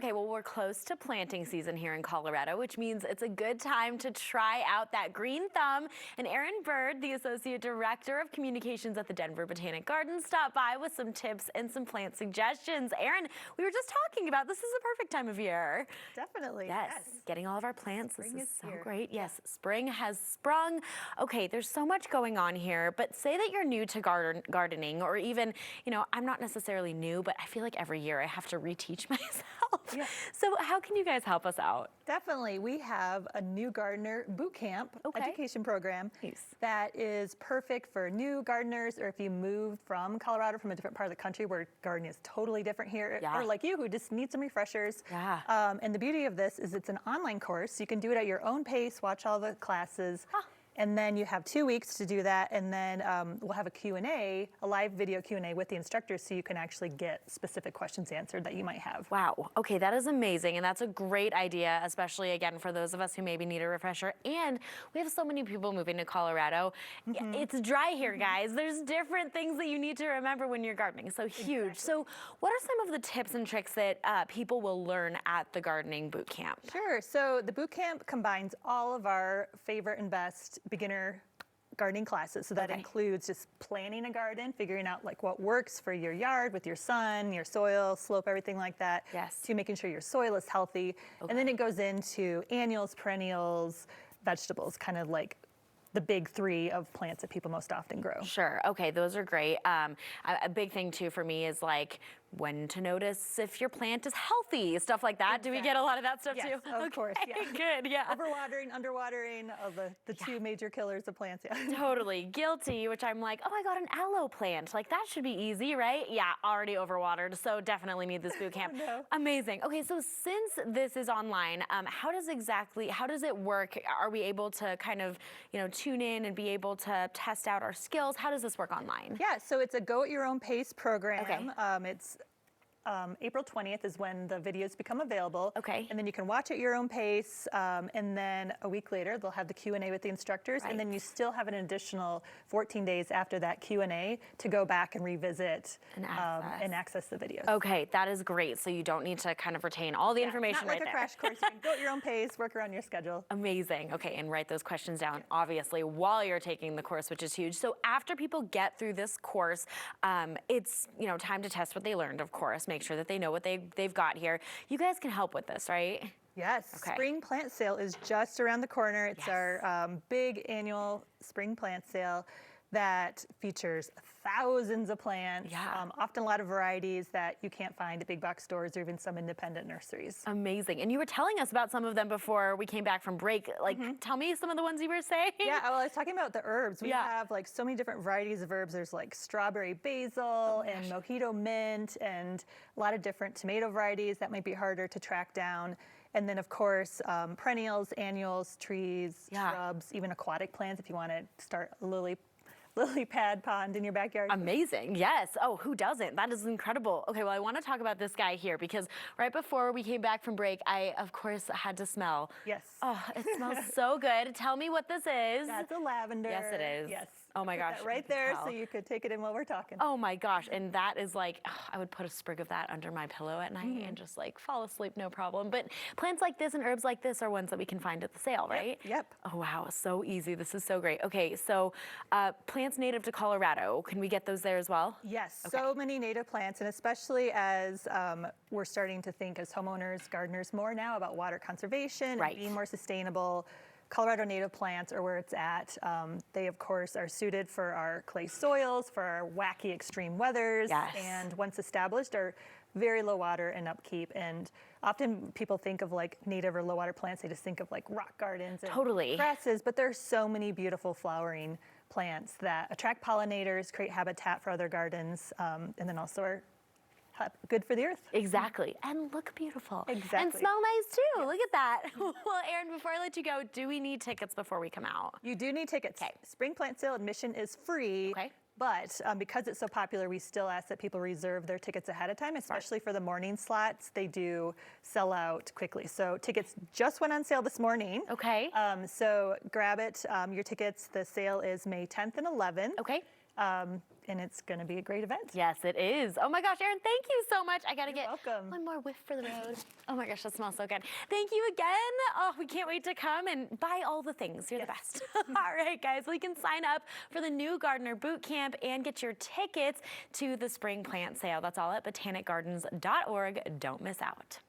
Okay, well, we're close to planting season here in Colorado, which means it's a good time to try out that green thumb. And Erin Bird, the Associate Director of Communications at the Denver Botanic Gardens, stopped by with some tips and some plant suggestions. Erin, we were just talking about this is the perfect time of year. Definitely. Yes, getting all of our plants. Spring this is so here. great. Yes, spring has sprung. Okay, there's so much going on here, but say that you're new to gardening, or even, you know, I'm not necessarily new, but I feel like every year I have to reteach myself. Yeah. So how can you guys help us out? Definitely. We have a new gardener boot camp education program that is perfect for new gardeners, or if you moved from Colorado, from a different part of the country where gardening is totally different here, or like you who just need some refreshers. And the beauty of this is it's an online course. You can do it at your own pace, watch all the classes. And then you have 2 weeks to do that, and then we'll have a Q&A, a live video Q&A with the instructors, so you can actually get specific questions answered that you might have. Wow, okay, that is amazing, and that's a great idea, especially, again, for those of us who maybe need a refresher. And we have so many people moving to Colorado. It's dry here, guys. There's different things that you need to remember when you're gardening, so huge. So what are some of the tips and tricks that people will learn at the gardening boot camp? Sure, so the boot camp combines all of our favorite and best beginner gardening classes. So that includes just planning a garden, figuring out like what works for your yard with your sun, your soil, slope, everything like that, to making sure your soil is healthy. And then it goes into annuals, perennials, vegetables, kind of like the big three of plants that people most often grow. Sure, okay, those are great. A big thing too for me is like when to notice if your plant is healthy, stuff like that. Do we get a lot of that stuff too? Of course, Good, yeah. Overwatering, underwatering of the two major killers of plants, Totally, guilty, which I'm like, oh, I got an aloe plant. Like that should be easy, right? Yeah, already overwatered, so definitely need this boot camp. Amazing. Okay, so since this is online, how does it work? Are we able to kind of, you know, tune in and be able to test out our skills? How does this work online? Yeah, so it's a go at your own pace program. It's April 20th is when the videos become available. And then you can watch at your own pace. And then a week later, they'll have the Q&A with the instructors. And then you still have an additional 14 days after that Q&A to go back and revisit and access the videos. Okay, that is great. So you don't need to kind of retain all the information right there. Not like a crash course. You can go at your own pace, work around your schedule. Amazing. Okay, and write those questions down, obviously, while you're taking the course, which is huge. So after people get through this course, it's, you know, time to test what they learned, of course. Make sure that they know what they've got here. You guys can help with this, right? Yes. Spring plant sale is just around the corner. It's our big annual spring plant sale that features thousands of plants, often a lot of varieties that you can't find at big box stores or even some independent nurseries. Amazing. And you were telling us about some of them before we came back from break. Like, tell me some of the ones you were saying. Yeah, well, I was talking about the herbs. We have like so many different varieties of herbs. There's like strawberry basil and mojito mint and a lot of different tomato varieties that might be harder to track down. And then, of course, perennials, annuals, trees, shrubs, even aquatic plants if you want to start a lily pad pond in your backyard. Amazing, yes. Oh, who doesn't? That is incredible. Okay, well, I want to talk about this guy here because right before we came back from break, I, of course, had to smell. Yes. Oh, it smells so good. Tell me what this is. That's a lavender. Yes, it is. Yes. Oh my gosh. Right there so you could take it in while we're talking. Oh my gosh, and that is like, I would put a sprig of that under my pillow at night and just like fall asleep, no problem. But plants like this and herbs like this are ones that we can find at the sale, right? Yep. Oh wow, so easy. This is so great. Okay, so plants native to Colorado, can we get those there as well? Yes, so many native plants, and especially as we're starting to think as homeowners, gardeners more now about water conservation and being more sustainable. Colorado native plants are where it's at. They, of course, are suited for our clay soils, for our wacky extreme weathers, and once established are very low water and upkeep. And often people think of like native or low water plants, they just think of like rock gardens and grasses, but there's so many beautiful flowering plants that attract pollinators, create habitat for other gardens, and then also are good for the earth. Exactly, and look beautiful. Exactly. And smell nice too, look at that. Well, Erin, before I let you go, do we need tickets before we come out? You do need tickets. Spring plant sale admission is free. But because it's so popular, we still ask that people reserve their tickets ahead of time, especially for the morning slots. They do sell out quickly. So tickets just went on sale this morning. So grab it, your tickets. The sale is May 10th and 11th. And it's going to be a great event. Yes, it is. Oh my gosh, Erin, thank you so much. I got to get welcome. one more whiff for the road. Oh my gosh, that smells so good. Thank you again. Oh, we can't wait to come and buy all the things. You're the best. All right, guys, we can sign up for the new Gardener Boot Camp and get your tickets to the spring plant sale. That's all at botanicgardens.org. Don't miss out.